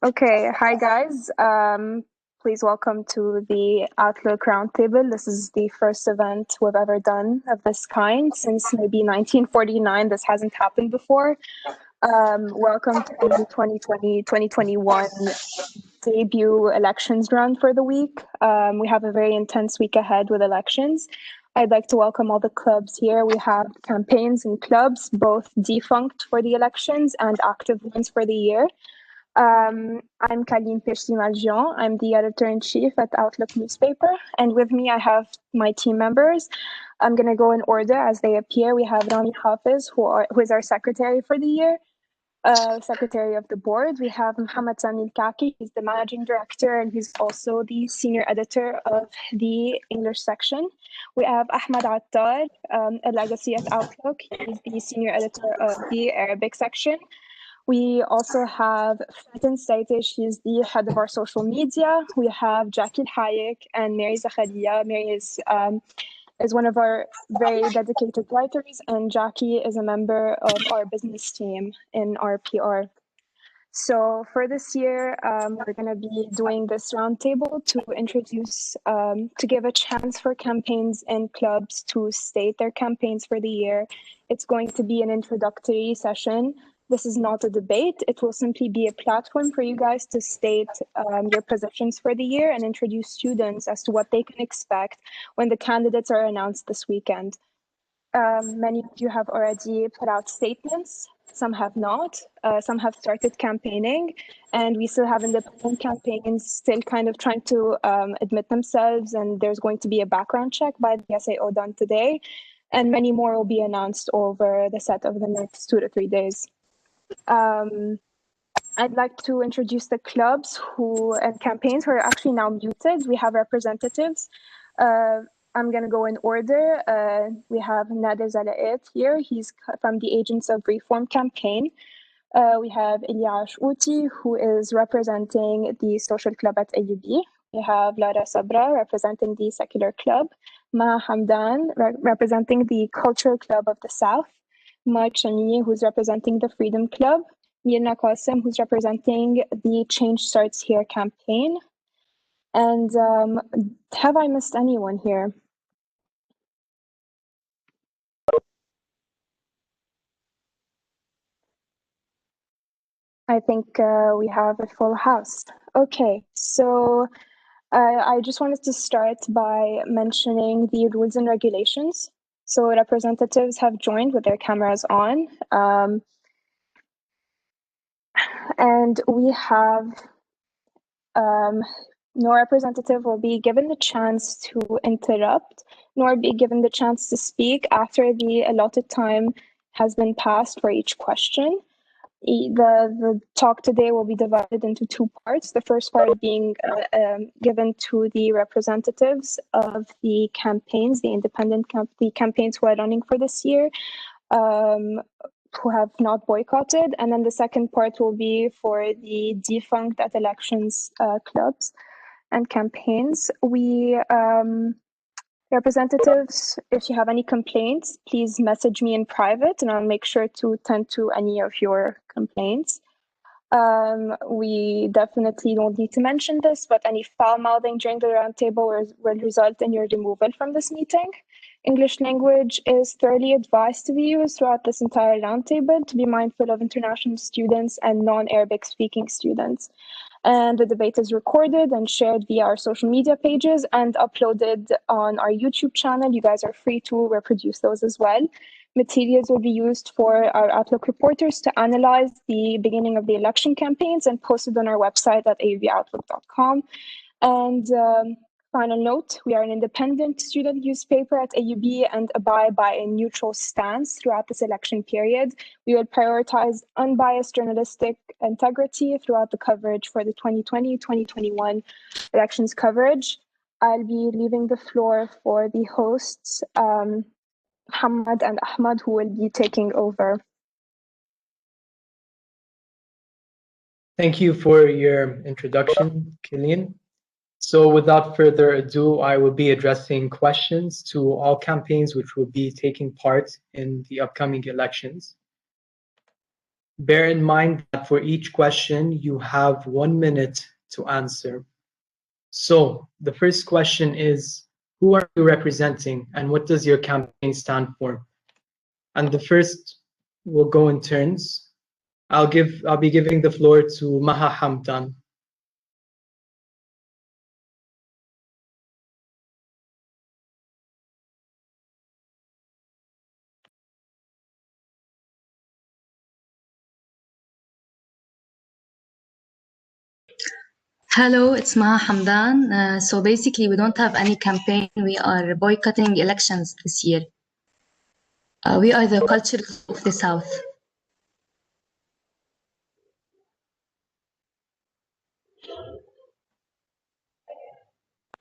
Okay, hi guys. Please welcome to the Outlook Roundtable. This is the first event we've ever done of this kind since maybe 1949. This hasn't happened before. Welcome to the 2020-2021 debut elections round for the week. We have a very intense week ahead with elections. I'd like to welcome all the clubs here. We have campaigns and clubs, both defunct for the elections and active ones for the year. I'm Kaline Peshti-Maljian. I'm the editor-in-chief at Outlook newspaper. And with me, I have my team members. I'm going to go in order as they appear. We have Rami Hafiz, who is our secretary for the year, secretary of the board. We have Mohammed Sami Kaki. He's the managing director, and he's also the senior editor of the English section. We have Ahmed Attar, a legacy at Outlook. He's the senior editor of the Arabic section. We also have Fatin Saitish, she's the head of our social media. We have Jackie Hayek and Mary Zakharia. Mary is one of our very dedicated writers, and Jackie is a member of our business team in our PR. So for this year, we're going to be doing this roundtable to introduce, to give a chance for campaigns and clubs to state their campaigns for the year. It's going to be an introductory session. This is not a debate. It will simply be a platform for you guys to state your positions for the year and introduce students as to what they can expect when the candidates are announced this weekend. Many of you have already put out statements. Some have not. Some have started campaigning, and we still have independent campaigns still kind of trying to admit themselves, and there's going to be a background check by the SAO done today, and many more will be announced over the set of the next 2 to 3 days. I'd like to introduce the clubs and campaigns who are actually now muted. We have representatives. I'm going to go in order. We have Nader Zalaet here. He's from the Agents of Reform campaign. We have Eliash Uti, who is representing the social club at AUB. We have Lara Sabra representing the secular club. Ma Hamdan representing the cultural club of the South. Ma Chani, who's representing the Freedom Club. Mirna Qasim, who's representing the Change Starts Here campaign. And have I missed anyone here? I think we have a full house. Okay, so I just wanted to start by mentioning the rules and regulations. So representatives have joined with their cameras on. And we have no representative will be given the chance to interrupt, nor be given the chance to speak after the allotted time has been passed for each question. The talk today will be divided into 2 parts. The first part being given to the representatives of the campaigns, the independent campaigns who are running for this year, who have not boycotted. And then the second part will be for the defunct at elections clubs and campaigns. We representatives, if you have any complaints, please message me in private and I'll make sure to tend to any of your complaints. We definitely don't need to mention this, but any foul mouthing during the roundtable will result in your removal from this meeting. English language is thoroughly advised to be used throughout this entire roundtable to be mindful of international students and non-Arabic speaking students. And the debate is recorded and shared via our social media pages and uploaded on our YouTube channel. You guys are free to reproduce those as well. Materials will be used for our Outlook reporters to analyze the beginning of the election campaigns and posted on our website at auboutlook.com. And final note, we are an independent student newspaper at AUB and abide by a neutral stance throughout this election period. We will prioritize unbiased journalistic integrity throughout the coverage for the 2020-2021 elections coverage. I'll be leaving the floor for the hosts, Muhammad and Ahmad, who will be taking over. Thank you for your introduction, Killian. So without further ado, I will be addressing questions to all campaigns which will be taking part in the upcoming elections. Bear in mind that for each question, you have 1 minute to answer. So the first question is, who are you representing and what does your campaign stand for? And the first will go in turns. I'll be giving the floor to Maha Hamdan. Hello, it's Maha Hamdan. So basically, we don't have any campaign. We are boycotting elections this year. We are the culture of the South.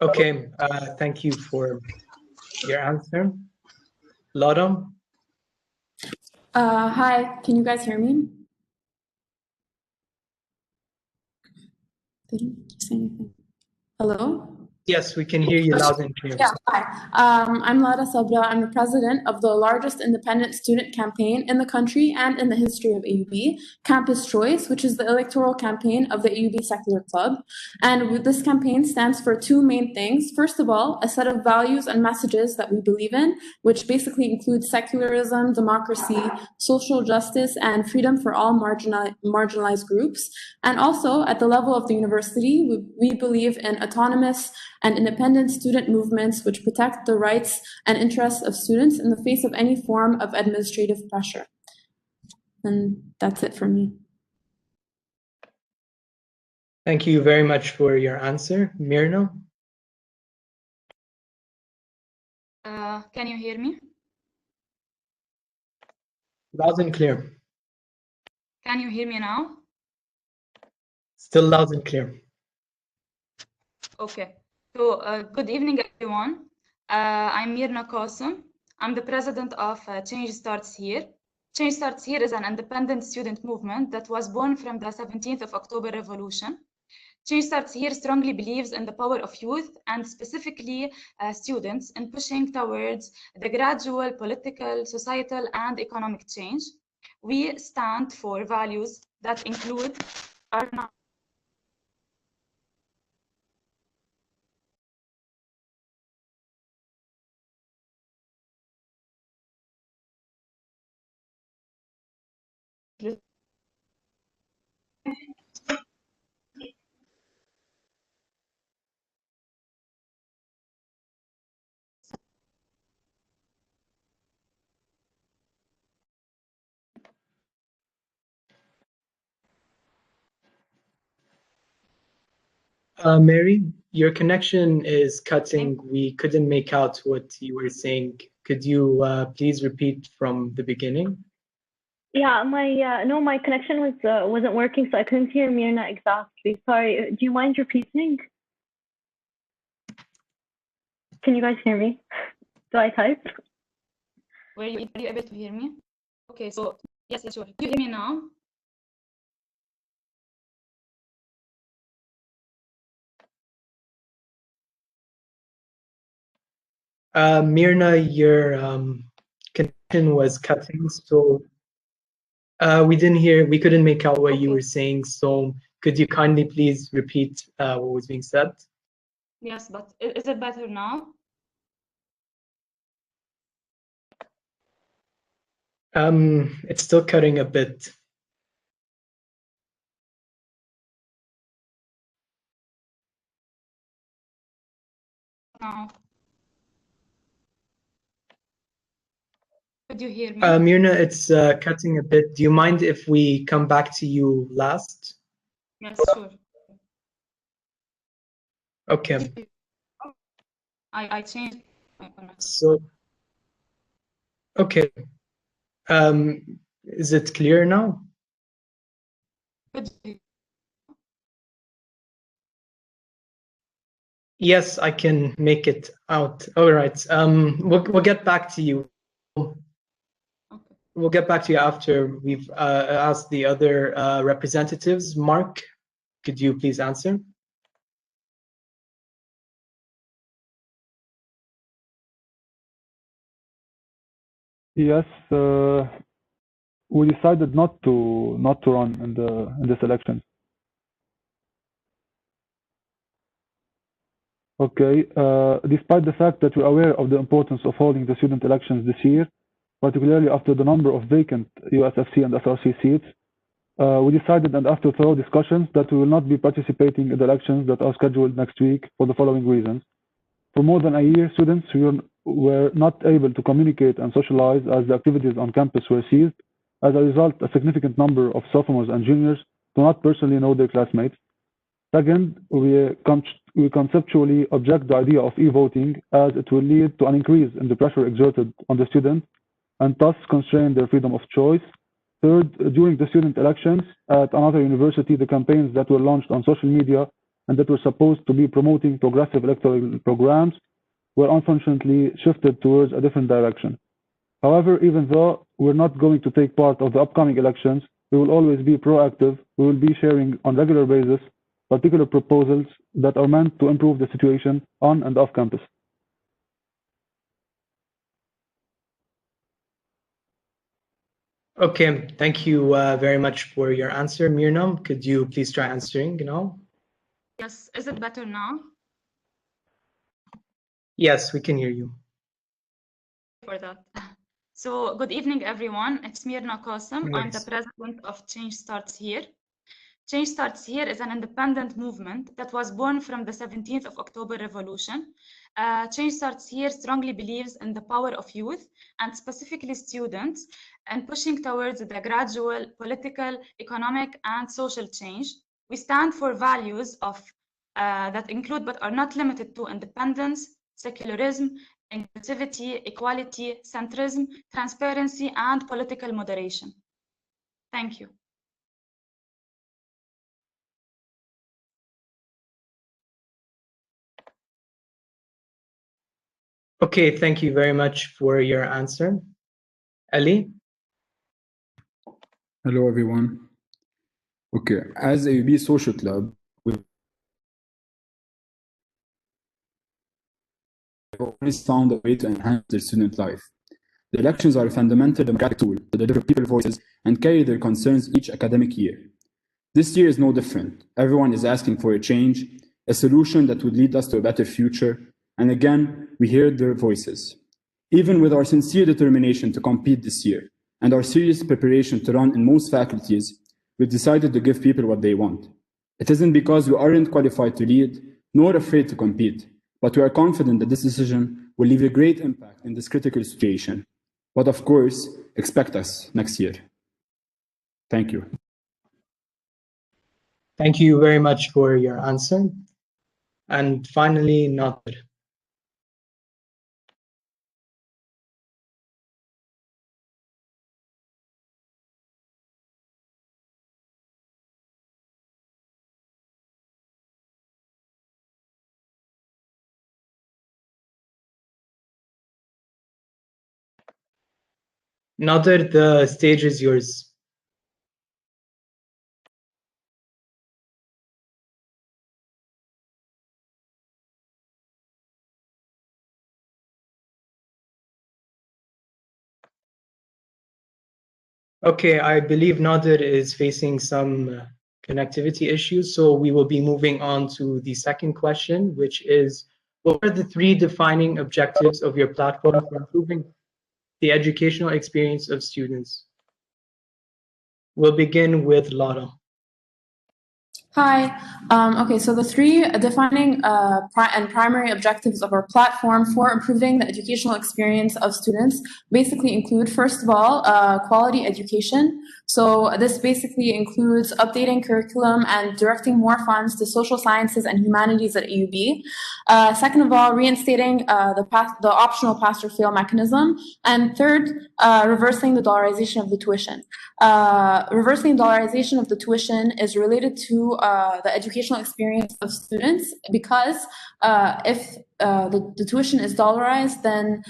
Okay, thank you for your answer. Laura? Hi, can you guys hear me? Didn't you say anything? Hello? Yes, we can hear you loud and clear. Yeah, hi. I'm Lara Sabra. I'm the president of the largest independent student campaign in the country and in the history of AUB, Campus Choice, which is the electoral campaign of the AUB Secular Club. And this campaign stands for two main things. First of all, a set of values and messages that we believe in, which basically include secularism, democracy, social justice, and freedom for all marginalized groups. And also, at the level of the university, we believe in autonomous and independent student movements which protect the rights and interests of students in the face of any form of administrative pressure. And that's it for me. Thank you very much for your answer. Mirna? Can you hear me? Loud and clear. Can you hear me now? Still loud and clear. Okay. So, good evening, everyone. I'm Mirna Qasim. I'm the president of Change Starts Here. Change Starts Here is an independent student movement that was born from the 17th of October revolution. Change Starts Here strongly believes in the power of youth and specifically students in pushing towards the gradual political, societal, and economic change. We stand for values that include our Mary, your connection is cutting. We couldn't make out what you were saying. Could you please repeat from the beginning? Yeah, my connection wasn't working, so I couldn't hear Mirna exactly. Sorry, do you mind repeating? Can you guys hear me? Do I type? Were you able to hear me? Okay, so yes, sure. Do you hear me now? Mirna, your connection was cutting, so we didn't hear, we couldn't make out what you were saying, so could you kindly please repeat what was being said? Yes, but is it better now? It's still cutting a bit. Now. Could you hear me? Mirna, it's cutting a bit. Do you mind if we come back to you last? Yes, sure. Okay. I changed my connection. So, okay. Is it clear now? Yes, I can make it out. All right. We'll get back to you. Okay. We'll get back to you after we've asked the other representatives. Mark, could you please answer? Yes, we decided not to run in this election. Okay, despite the fact that we're aware of the importance of holding the student elections this year, particularly after the number of vacant USFC and SRC seats, we decided, and after thorough discussions, that we will not be participating in the elections that are scheduled next week for the following reasons. For more than a year, students were not able to communicate and socialize as the activities on campus were ceased. As a result, a significant number of sophomores and juniors do not personally know their classmates. Second, we conceptually object the idea of e-voting, as it will lead to an increase in the pressure exerted on the students and thus constrain their freedom of choice. Third, during the student elections at another university, the campaigns that were launched on social media and that were supposed to be promoting progressive electoral programs were unfortunately shifted towards a different direction. However, even though we're not going to take part of the upcoming elections, we will always be proactive. We will be sharing on a regular basis particular proposals that are meant to improve the situation on and off campus. Okay, thank you very much for your answer, Mirnam. Could you please try answering now? Yes, is it better now? Yes, we can hear you. For that. So, good evening, everyone. It's Mirna Qasim. Nice. I'm the president of Change Starts Here. Change Starts Here is an independent movement that was born from the 17th of October revolution. Change Starts Here strongly believes in the power of youth, and specifically students, and pushing towards the gradual political, economic, and social change. We stand for values of that include but are not limited to independence, secularism, inclusivity, equality, centrism, transparency, and political moderation. Thank you. Okay, thank you very much for your answer. Ali? Hello, everyone. Okay, as AUB Social Club, we've always found a way to enhance their student life. The elections are a fundamental democratic tool to deliver people voices and carry their concerns each academic year. This year is no different. Everyone is asking for a change, a solution that would lead us to a better future, and again, we hear their voices. Even with our sincere determination to compete this year and our serious preparation to run in most faculties, we've decided to give people what they want. It isn't because we aren't qualified to lead, nor afraid to compete, but we are confident that this decision will leave a great impact in this critical situation. But of course, expect us next year. Thank you. Thank you very much for your answer. And finally, Nader. Nader, the stage is yours. Okay, I believe Nader is facing some connectivity issues, so we will be moving on to the second question, which is, what are the 3 defining objectives of your platform for improving the educational experience of students? We'll begin with Lara. Hi. Okay, so the 3 defining and primary objectives of our platform for improving the educational experience of students basically include, first of all, quality education. So this basically includes updating curriculum and directing more funds to social sciences and humanities at AUB. Second of all, reinstating the optional pass or fail mechanism. And third, reversing the dollarization of the tuition. Reversing dollarization of the tuition is related to the educational experience of students, because if the tuition is dollarized, then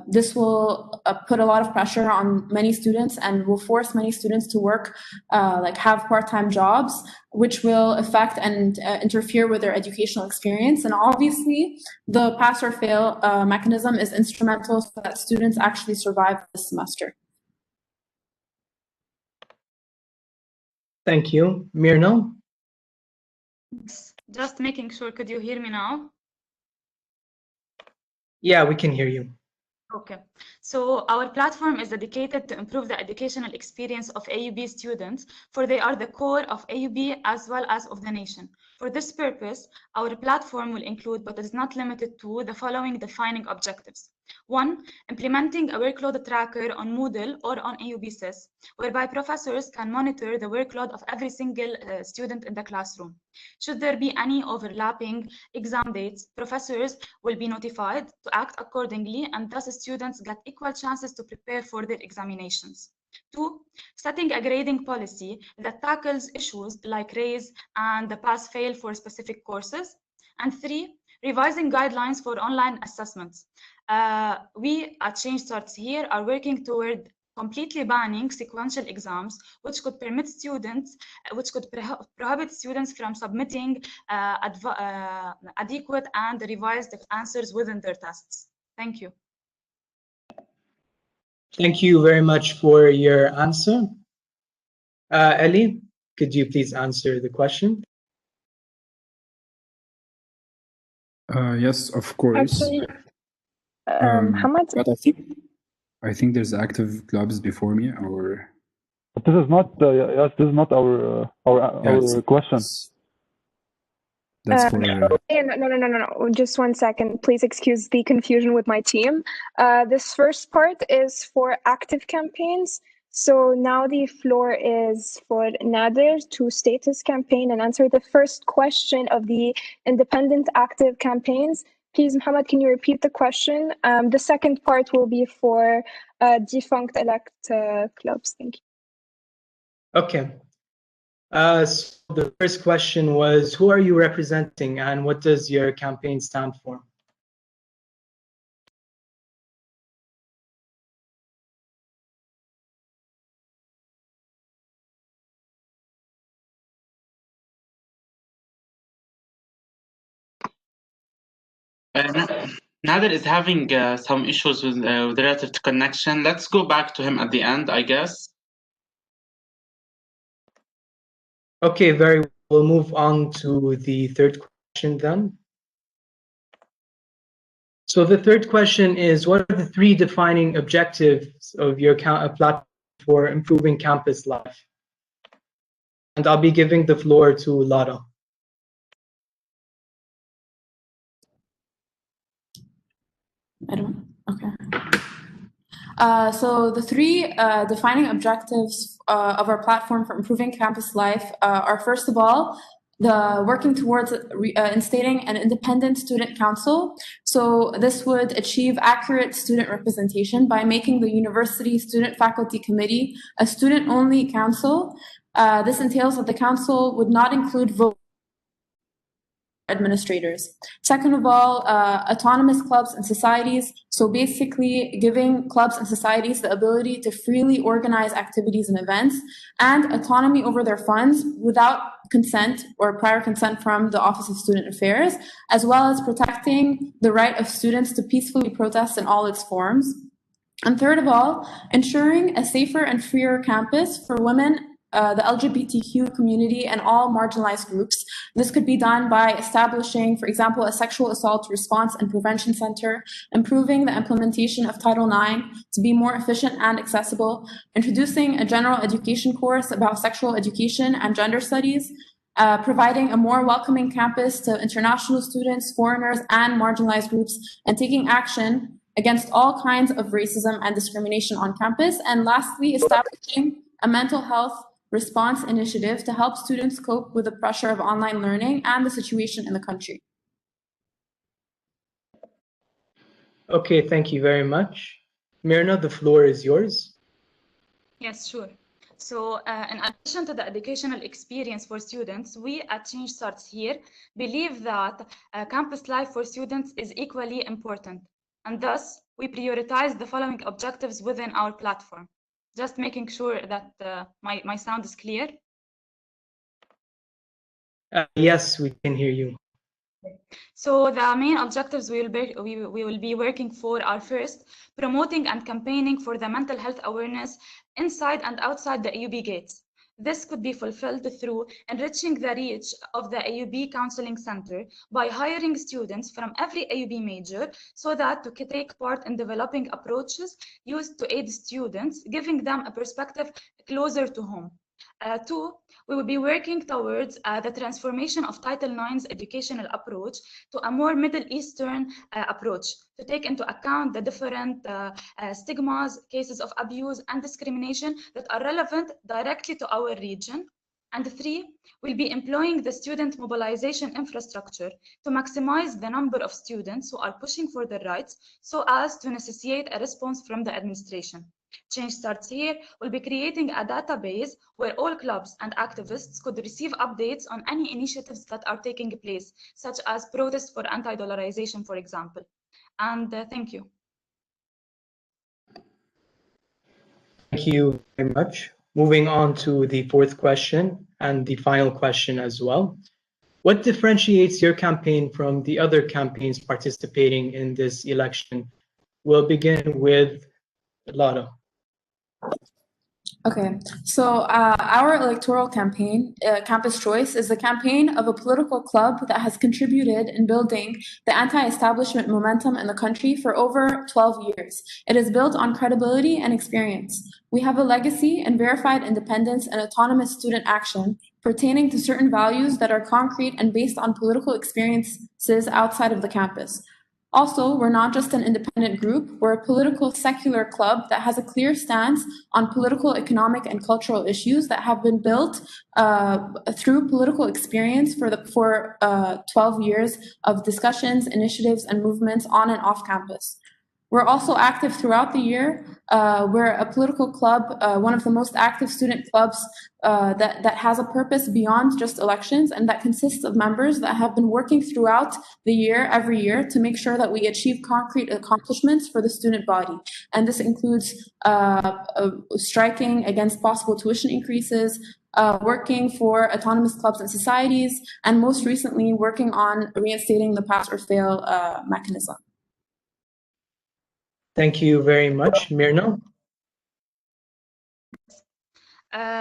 this will put a lot of pressure on many students and will force many students to work, have part-time jobs, which will affect and interfere with their educational experience. And obviously, the pass or fail mechanism is instrumental so that students actually survive this semester. Thank you. Mirna? Just making sure, could you hear me now? Yeah, we can hear you. Okay, so our platform is dedicated to improve the educational experience of AUB students, for they are the core of AUB as well as of the nation. For this purpose, our platform will include, but is not limited to, the following defining objectives. 1. Implementing a workload tracker on Moodle or on AUB SIS, whereby professors can monitor the workload of every single student in the classroom. Should there be any overlapping exam dates, professors will be notified to act accordingly, and thus students get equal chances to prepare for their examinations. 2. Setting a grading policy that tackles issues like RAISE and the pass-fail for specific courses. And 3. Revising guidelines for online assessments. We at Change Starts Here are working toward completely banning sequential exams, which could prohibit students from submitting adequate and revised answers within their tests. Thank you. Thank you very much for your answer. Ellie, could you please answer the question? Yes, of course. Actually, Hamad? But I think there's active clubs before me, or But this is not. Yes, this is not our question. That's for. No. Just 1 second. Please excuse the confusion with my team. This first part is for active campaigns. So now the floor is for Nader to state his campaign and answer the first question of the independent active campaigns. Please, Muhammad, can you repeat the question? The second part will be for defunct elect clubs. Thank you. Okay. So the first question was, who are you representing and what does your campaign stand for? Nader is having some issues with relative to connection. Let's go back to him at the end, I guess. Okay, very well. We'll move on to the third question then. So the third question is, what are the 3 defining objectives of your platform for improving campus life? And I'll be giving the floor to Lara. Okay. So the 3 defining objectives of our platform for improving campus life are, first of all, the working towards instating an independent student council. So this would achieve accurate student representation by making the university student faculty committee a student-only council. This entails that the council would not include vote administrators. Second of all, autonomous clubs and societies. So basically giving clubs and societies the ability to freely organize activities and events and autonomy over their funds without consent or prior consent from the Office of Student Affairs, as well as protecting the right of students to peacefully protest in all its forms. And third of all, ensuring a safer and freer campus for women, the LGBTQ community, and all marginalized groups. This could be done by establishing, for example, a sexual assault response and prevention center, improving the implementation of Title IX to be more efficient and accessible, introducing a general education course about sexual education and gender studies, providing a more welcoming campus to international students, foreigners, and marginalized groups, and taking action against all kinds of racism and discrimination on campus. And lastly, establishing a mental health response initiative to help students cope with the pressure of online learning and the situation in the country. Okay, thank you very much. Mirna, the floor is yours. Yes, sure. So in addition to the educational experience for students, we at Change Starts Here believe that campus life for students is equally important. And thus, we prioritize the following objectives within our platform. Just making sure that my sound is clear. Yes, we can hear you. So the main objectives we will be working for are, first, promoting and campaigning for the mental health awareness inside and outside the AUB gates. This could be fulfilled through enriching the reach of the AUB Counseling Center by hiring students from every AUB major so that to take part in developing approaches used to aid students, giving them a perspective closer to home. Two, we will be working towards the transformation of Title IX's educational approach to a more Middle Eastern approach to take into account the different stigmas, cases of abuse and discrimination that are relevant directly to our region. And three, we'll be employing the student mobilization infrastructure to maximize the number of students who are pushing for their rights so as to necessitate a response from the administration. Change Starts Here will be creating a database where all clubs and activists could receive updates on any initiatives that are taking place, such as protests for anti-dollarization, for example. And thank you. Thank you very much. Moving on to the fourth question and the final question as well. What differentiates your campaign from the other campaigns participating in this election? We'll begin with Lara. Okay, so our electoral campaign, Campus Choice, is the campaign of a political club that has contributed in building the anti-establishment momentum in the country for over 12 years. It is built on credibility and experience. We have a legacy in verified independence and autonomous student action pertaining to certain values that are concrete and based on political experiences outside of the campus. Also, we're not just an independent group, we're a political secular club that has a clear stance on political, economic, and cultural issues that have been built through political experience for 12 years of discussions, initiatives, and movements on and off campus. We're also active throughout the year. We're a political club, one of the most active student clubs that has a purpose beyond just elections, and that consists of members that have been working throughout the year, every year, to make sure that we achieve concrete accomplishments for the student body. And this includes striking against possible tuition increases, working for autonomous clubs and societies, and most recently working on reinstating the pass or fail mechanism. Thank you very much. Mirna?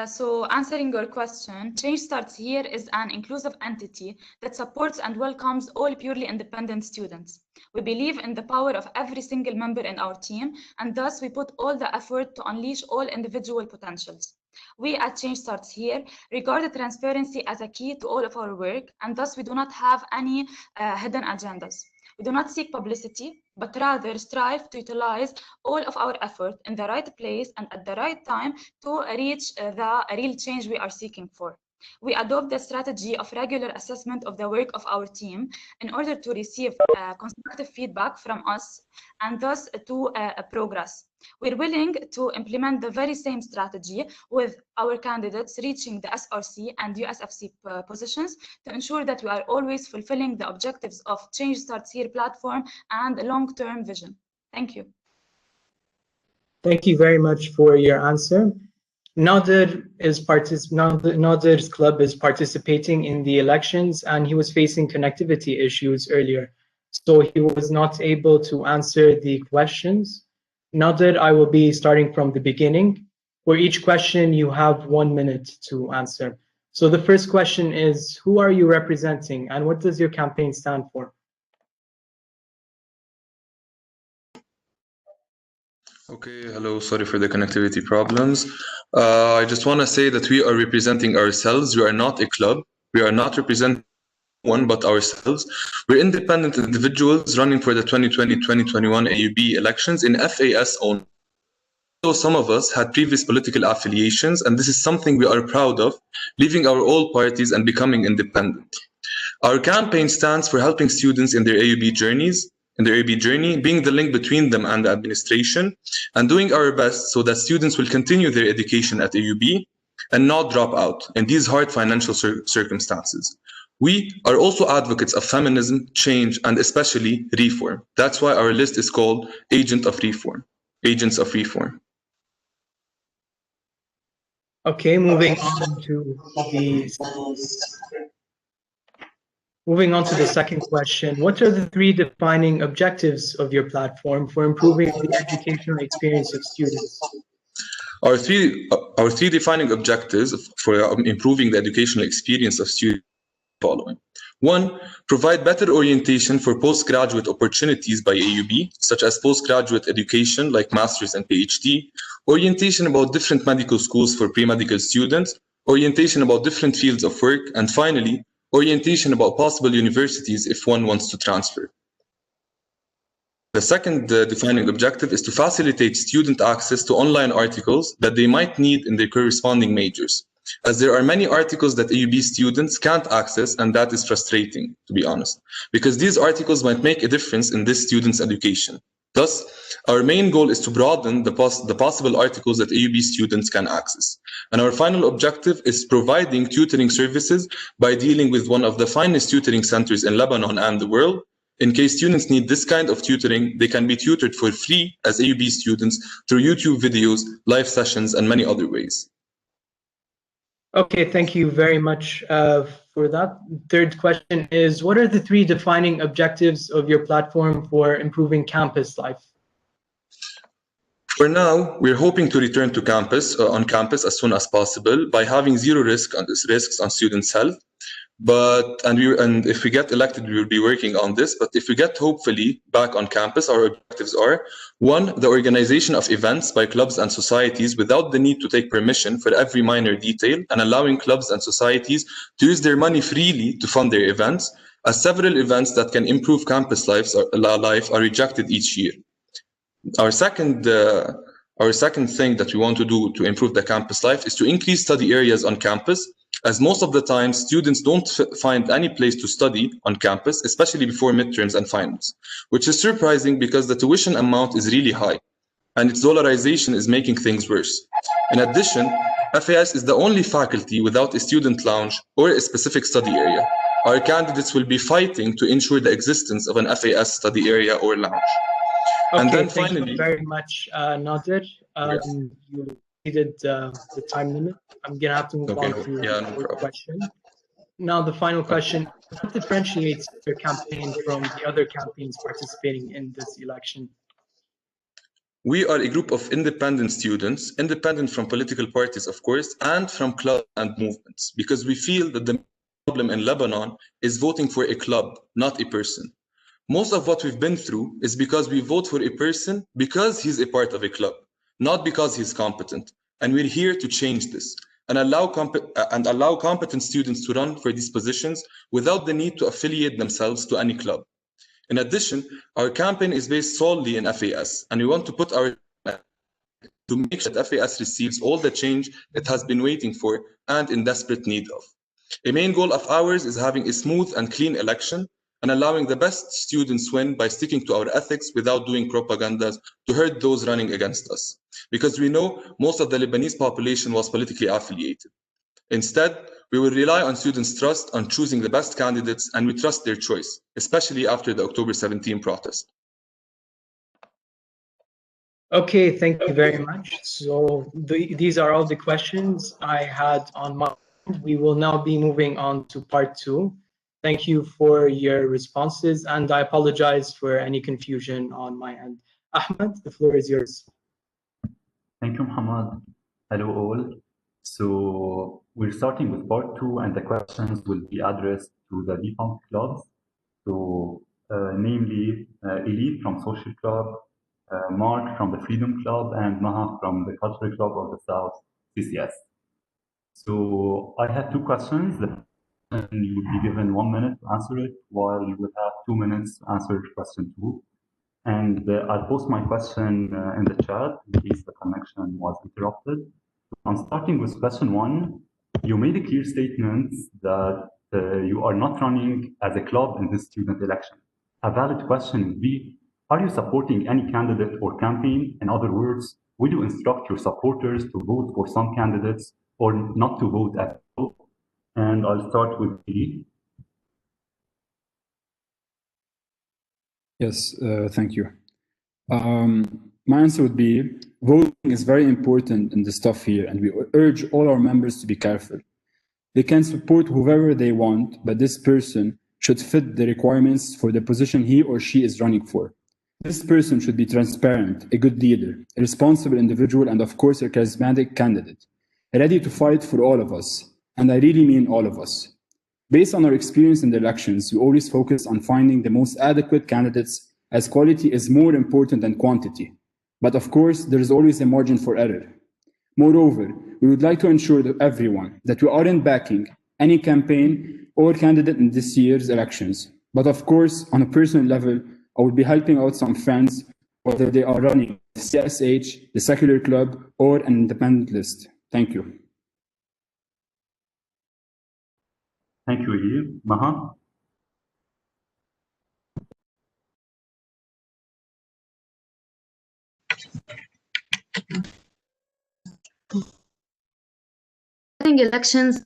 So answering your question, Change Starts Here is an inclusive entity that supports and welcomes all purely independent students. We believe in the power of every single member in our team, and thus we put all the effort to unleash all individual potentials. We at Change Starts Here regard transparency as a key to all of our work, and thus we do not have any hidden agendas. We do not seek publicity, but rather strive to utilize all of our effort in the right place and at the right time to reach the real change we are seeking for. We adopt the strategy of regular assessment of the work of our team in order to receive constructive feedback from us and thus to progress. We're willing to implement the very same strategy with our candidates reaching the SRC and USFC positions to ensure that we are always fulfilling the objectives of Change Starts Here platform and long-term vision. Thank you. Thank you very much for your answer. Nader's club is participating in the elections, and he was facing connectivity issues earlier, so he was not able to answer the questions. Nader, I will be starting from the beginning. For each question, you have 1 minute to answer. So the first question is, who are you representing, and what does your campaign stand for? Okay, hello, sorry for the connectivity problems. I just want to say that we are representing ourselves. We are not a club. We are not representing one but ourselves. We're independent individuals running for the 2020-2021 AUB elections in FAS only. So some of us had previous political affiliations, and this is something we are proud of, leaving our old parties and becoming independent. Our campaign stands for helping students in their AUB journeys, being the link between them and the administration, and doing our best so that students will continue their education at AUB and not drop out in these hard financial circumstances. We are also advocates of feminism, change, and especially reform. That's why our list is called Agents of Reform. Okay, moving on to the second question. What are the 3 defining objectives of your platform for improving the educational experience of students? Our three defining objectives for improving the educational experience of students are following. 1. Provide better orientation for postgraduate opportunities by AUB, such as postgraduate education like master's and PhD, orientation about different medical schools for pre-medical students, orientation about different fields of work, and finally, orientation about possible universities if one wants to transfer. The second defining objective is to facilitate student access to online articles that they might need in their corresponding majors, as there are many articles that AUB students can't access, and that is frustrating, to be honest, because these articles might make a difference in this student's education. Thus, our main goal is to broaden the possible articles that AUB students can access. And our final objective is providing tutoring services by dealing with one of the finest tutoring centers in Lebanon and the world. In case students need this kind of tutoring, they can be tutored for free as AUB students through YouTube videos, live sessions, and many other ways. Okay, thank you very much for that. Third question is, what are the 3 defining objectives of your platform for improving campus life? For now, we're hoping to return to on campus as soon as possible by having zero risks on students' health. And if we get elected, we will be working on this. But if we get hopefully back on campus, our objectives are: 1, the organization of events by clubs and societies without the need to take permission for every minor detail, and allowing clubs and societies to use their money freely to fund their events, as several events that can improve campus life are rejected each year. Our second thing that we want to do to improve the campus life is to increase study areas on campus, as most of the time students don't find any place to study on campus, especially before midterms and finals, which is surprising because the tuition amount is really high and its dollarization is making things worse. In addition, FAS is the only faculty without a student lounge or a specific study area. Our candidates will be fighting to ensure the existence of an FAS study area or lounge. Okay, and then thank finally, you very much, Nadir. Yes. You exceeded the time limit. I'm gonna have to move on to the fourth question. Now, the final question: what differentiates your campaign from the other campaigns participating in this election? We are a group of independent students, independent from political parties, of course, and from clubs and movements, because we feel that the problem in Lebanon is voting for a club, not a person. Most of what we've been through is because we vote for a person because he's a part of a club, not because he's competent. And we're here to change this and allow competent students to run for these positions without the need to affiliate themselves to any club. In addition, our campaign is based solely in FAS, and we want to put our to make sure that FAS receives all the change it has been waiting for and in desperate need of. A main goal of ours is having a smooth and clean election and allowing the best students win by sticking to our ethics without doing propagandas to hurt those running against us. Because we know most of the Lebanese population was politically affiliated. Instead, we will rely on students' trust on choosing the best candidates, and we trust their choice, especially after the October 17 protest. Okay, thank you very much. So these are all the questions I had on my mind. We will now be moving on to part 2. Thank you for your responses, and I apologize for any confusion on my end. Ahmed, the floor is yours. Thank you, Muhammad. Hello all. So we're starting with part 2, and the questions will be addressed to the defunct clubs. So namely Elite from Social Club, Mark from the Freedom Club, and Maha from the Cultural Club of the South, CCS. So I have 2 questions. And you will be given 1 minute to answer it, while you will have 2 minutes to answer question 2. And I'll post my question in the chat in case the connection was interrupted. I'm starting with question 1. You made a clear statement that you are not running as a club in this student election. A valid question would be, are you supporting any candidate or campaign? In other words, would you instruct your supporters to vote for some candidates or not to vote at all? And I'll start with Lee. Yes, thank you. My answer would be, voting is very important in the stuff here, and we urge all our members to be careful. They can support whoever they want, but this person should fit the requirements for the position he or she is running for. This person should be transparent, a good leader, a responsible individual, and of course a charismatic candidate, ready to fight for all of us, and I really mean all of us. Based on our experience in the elections, we always focus on finding the most adequate candidates, as quality is more important than quantity. But of course, there is always a margin for error. Moreover, we would like to ensure to everyone that we aren't backing any campaign or candidate in this year's elections. But of course, on a personal level, I will be helping out some friends, whether they are running the CSH, the secular club, or an independent list. Thank you. Thank you, Elif. Maha? Elections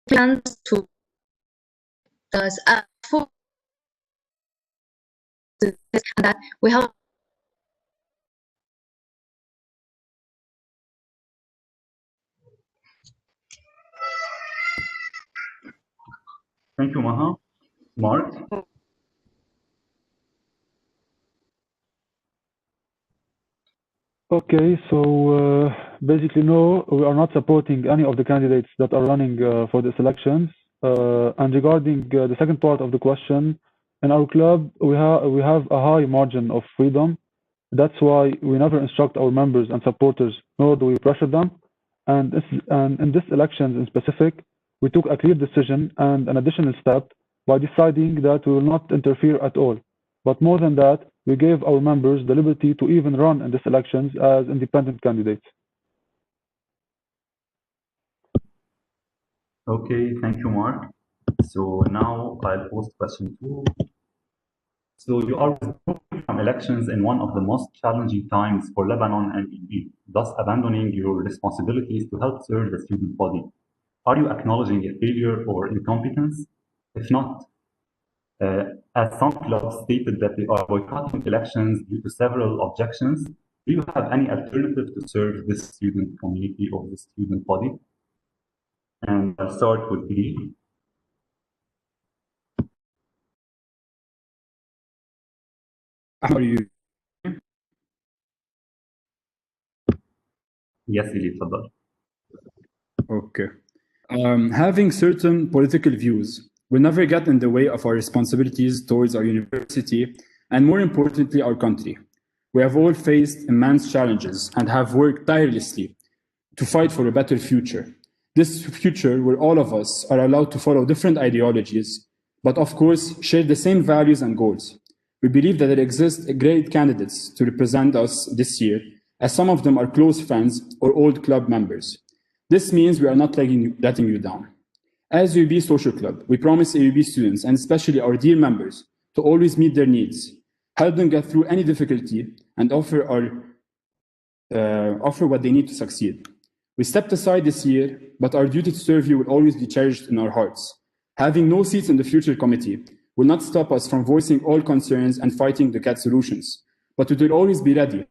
plans to us for that we have. Thank you, Maha. Mark? Okay, so basically, no, we are not supporting any of the candidates that are running for these elections. And regarding the second part of the question, in our club, we have a high margin of freedom. That's why we never instruct our members and supporters, nor do we pressure them. And in this elections in specific, we took a clear decision and an additional step by deciding that we will not interfere at all. But more than that, we gave our members the liberty to even run in these elections as independent candidates. Okay, thank you, Mark. So now I'll pose question 2. So you are withdrawing from elections in one of the most challenging times for Lebanon and AUB, thus abandoning your responsibilities to help serve the student body. Are you acknowledging a failure or incompetence? If not, as some clubs stated that they are boycotting elections due to several objections, do you have any alternative to serve this student community or the student body? And I'll start with Lee. Are you? Yes, Lee, تفضل. Okay. Having certain political views will never get in the way of our responsibilities towards our university and, more importantly, our country. We have all faced immense challenges and have worked tirelessly to fight for a better future. This future where all of us are allowed to follow different ideologies, but of course share the same values and goals. We believe that there exist great candidates to represent us this year, as some of them are close friends or old club members. This means we are not letting you down. As AUB Social Club, we promise AUB students, and especially our dear members, to always meet their needs, help them get through any difficulty, and offer what they need to succeed. We stepped aside this year, but our duty to serve you will always be cherished in our hearts. Having no seats in the future committee will not stop us from voicing all concerns and fighting to get solutions, but we will always be ready.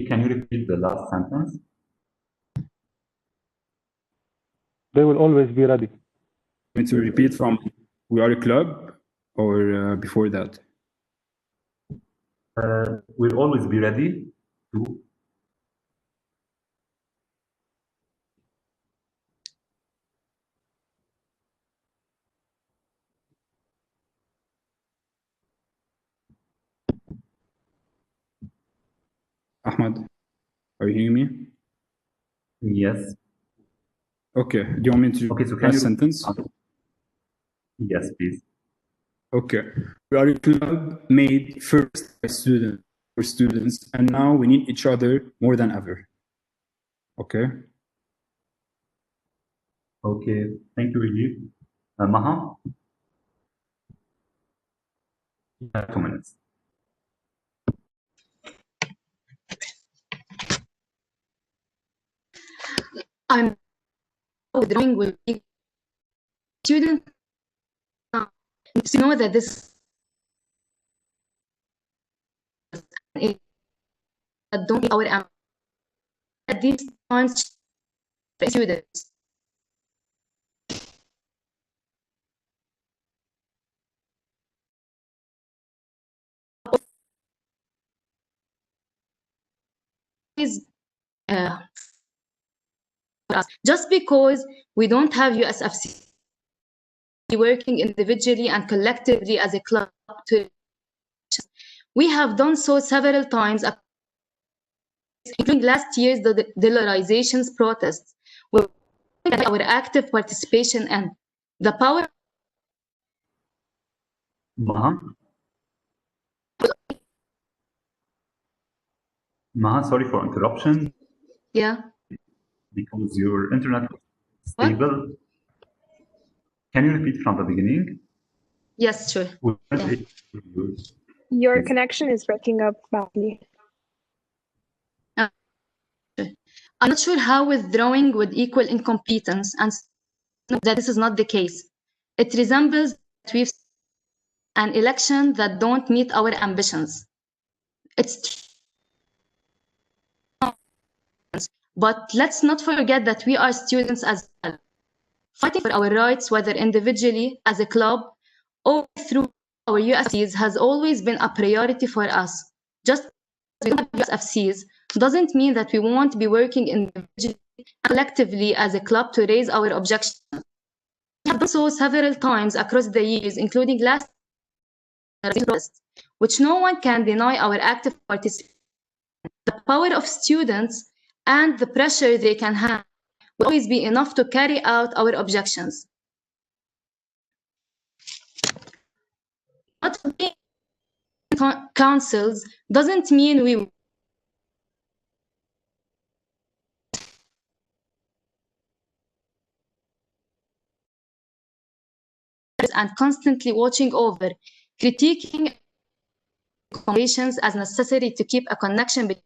Can you repeat the last sentence? They will always be ready. To repeat from we are a club or before that? We'll always be ready to. Ahmad, are you hearing me? Yes. Okay. Do you want me to okay, so last sentence? Yes, please. Okay. We are a club made first by students for students, and now we need each other more than ever. Okay. Okay. Thank you, Elif. Maha? You have 2 minutes. I'm withdrawing will be students to know that this don't be our at these times students. Just because we don't have USFC working individually and collectively as a club to we have done so several times, including last year's dollarizations protests, where our active participation and the power. Maha, sorry for interruption. Yeah. Because your internet is stable. What? Can you repeat from the beginning? Yes, sure. Yeah. Your connection is breaking up badly. I'm not sure how withdrawing would equal incompetence, and that this is not the case. It resembles we've an election that don't meet our ambitions. But let's not forget that we are students as well. Fighting for our rights, whether individually, as a club, or through our USFCs, has always been a priority for us. Just because we don't have USFCs doesn't mean that we won't be working individually and collectively as a club to raise our objections. We have done so several times across the years, including last year, which no one can deny our active participation. The power of students and the pressure they can have will always be enough to carry out our objections. Not being councils doesn't mean we and constantly watching over, critiquing conversations as necessary to keep a connection between.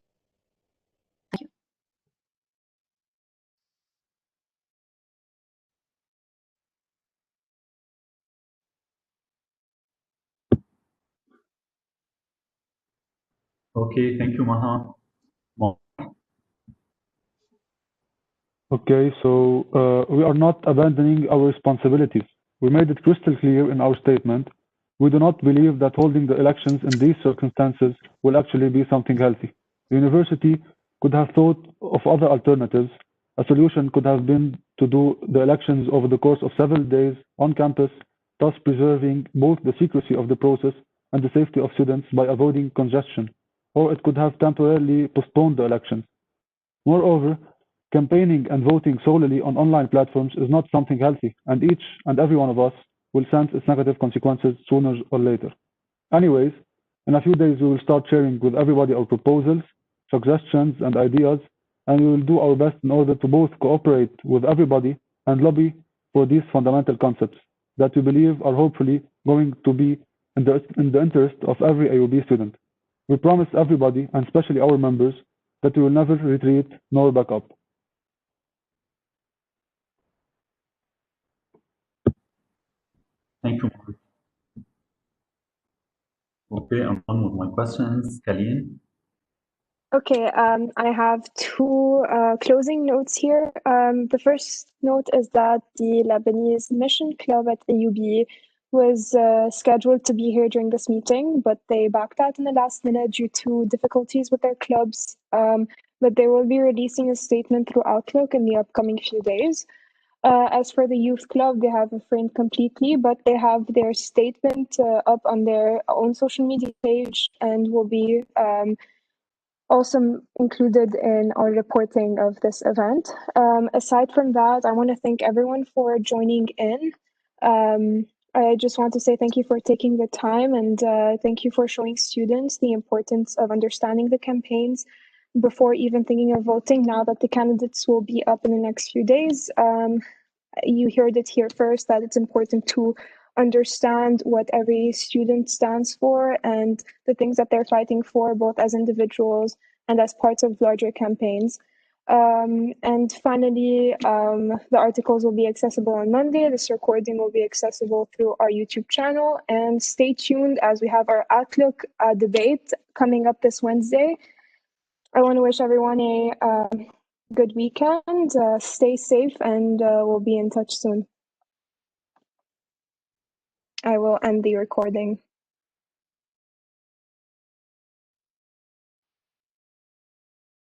Okay, thank you, Maha. Okay, so we are not abandoning our responsibilities. We made it crystal clear in our statement. We do not believe that holding the elections in these circumstances will actually be something healthy. The university could have thought of other alternatives. A solution could have been to do the elections over the course of several days on campus, thus preserving both the secrecy of the process and the safety of students by avoiding congestion. Or it could have temporarily postponed the elections. Moreover, campaigning and voting solely on online platforms is not something healthy, and each and every one of us will sense its negative consequences sooner or later. Anyways, in a few days we will start sharing with everybody our proposals, suggestions, and ideas, and we will do our best in order to both cooperate with everybody and lobby for these fundamental concepts that we believe are hopefully going to be in the interest of every AUB student. We promise everybody, and especially our members, that we will never retreat nor back up. Thank you. Okay, I'm done with my questions. Kalin? Okay, I have two closing notes here. The first note is that the Lebanese Mission Club at AUB was scheduled to be here during this meeting, but they backed out in the last minute due to difficulties with their clubs. But they will be releasing a statement through Outlook in the upcoming few days. As for the youth club, they have refrained completely, but they have their statement up on their own social media page and will be also included in our reporting of this event. Aside from that, I want to thank everyone for joining in. I just want to say thank you for taking the time and thank you for showing students the importance of understanding the campaigns before even thinking of voting. Now that the candidates will be up in the next few days, you heard it here first that it's important to understand what every student stands for and the things that they're fighting for, both as individuals and as parts of larger campaigns. And finally, the articles will be accessible on Monday. This recording will be accessible through our YouTube channel. And stay tuned as we have our Outlook debate coming up this Wednesday. I want to wish everyone a good weekend. Stay safe, and we'll be in touch soon. I will end the recording.